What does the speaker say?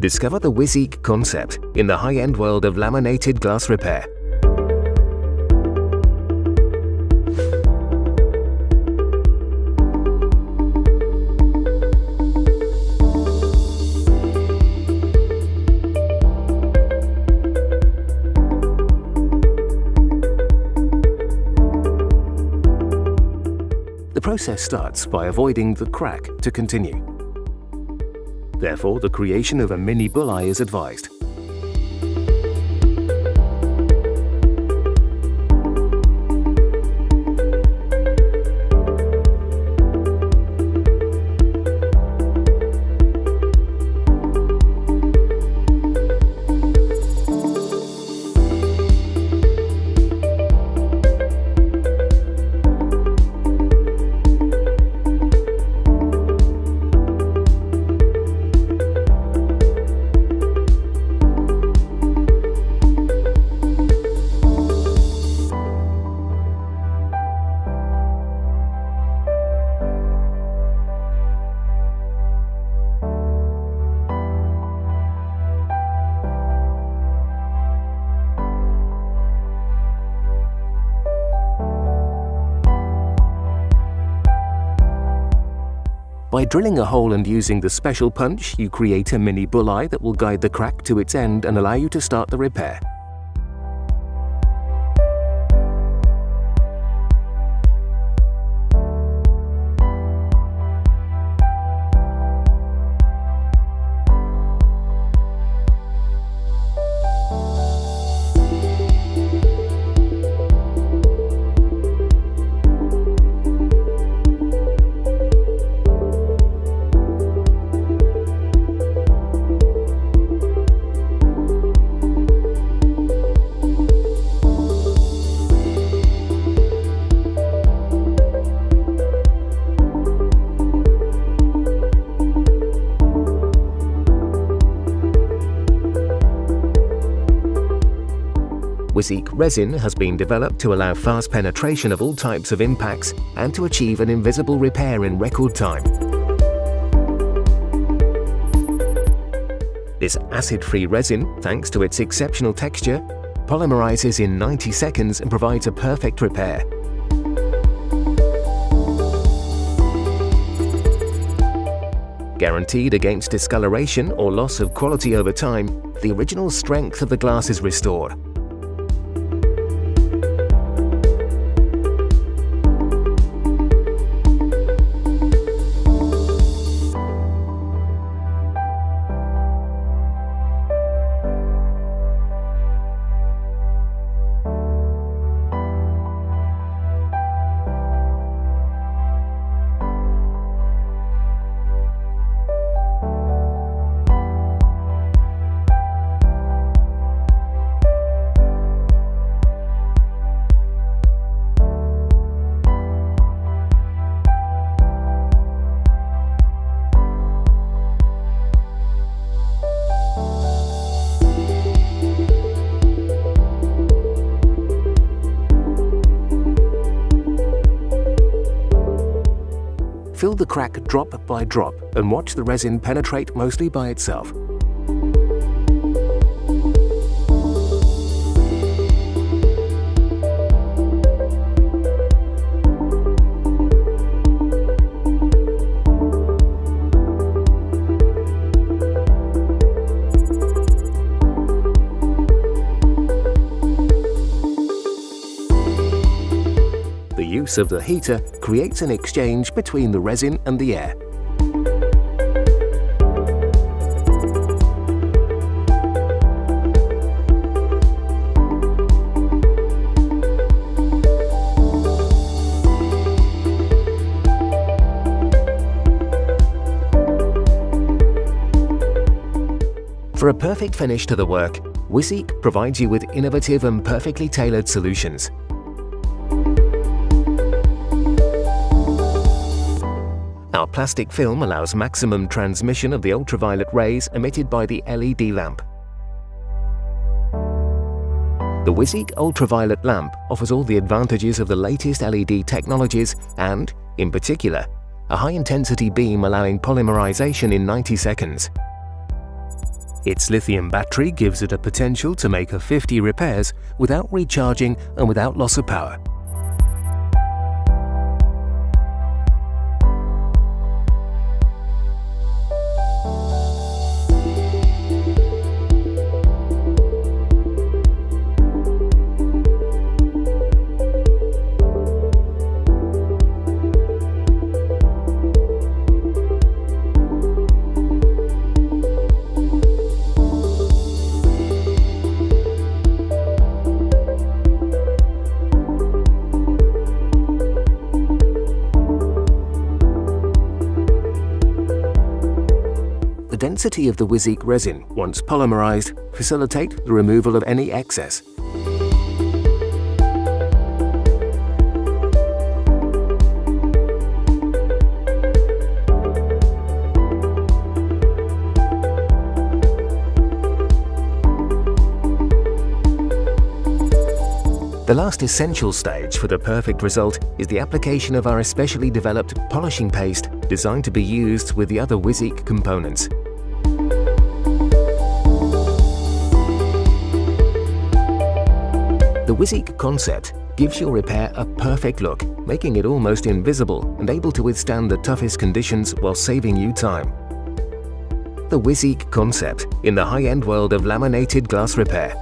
Discover the WIZZIQ concept in the high-end world of laminated glass repair. The process starts by avoiding the crack to continue. Therefore, the creation of a mini bulleye is advised. By drilling a hole and using the special punch, you create a mini bulleye that will guide the crack to its end and allow you to start the repair. WIZZIQ resin has been developed to allow fast penetration of all types of impacts and to achieve an invisible repair in record time. This acid-free resin, thanks to its exceptional texture, polymerizes in 90 seconds and provides a perfect repair. Guaranteed against discoloration or loss of quality over time, the original strength of the glass is restored. Fill the crack drop by drop and watch the resin penetrate mostly by itself. The use of the heater creates an exchange between the resin and the air. For a perfect finish to the work, WIZZIQ provides you with innovative and perfectly tailored solutions. Our plastic film allows maximum transmission of the ultraviolet rays emitted by the LED lamp. The WIZZIQ ultraviolet lamp offers all the advantages of the latest LED technologies and, in particular, a high-intensity beam allowing polymerization in 90 seconds. Its lithium battery gives it a potential to make 50 repairs without recharging and without loss of power. The density of the WIZZIQ resin, once polymerized, facilitate the removal of any excess. The last essential stage for the perfect result is the application of our especially developed polishing paste designed to be used with the other WIZZIQ components. The WIZZIQ concept gives your repair a perfect look, making it almost invisible and able to withstand the toughest conditions while saving you time. The WIZZIQ concept in the high-end world of laminated glass repair.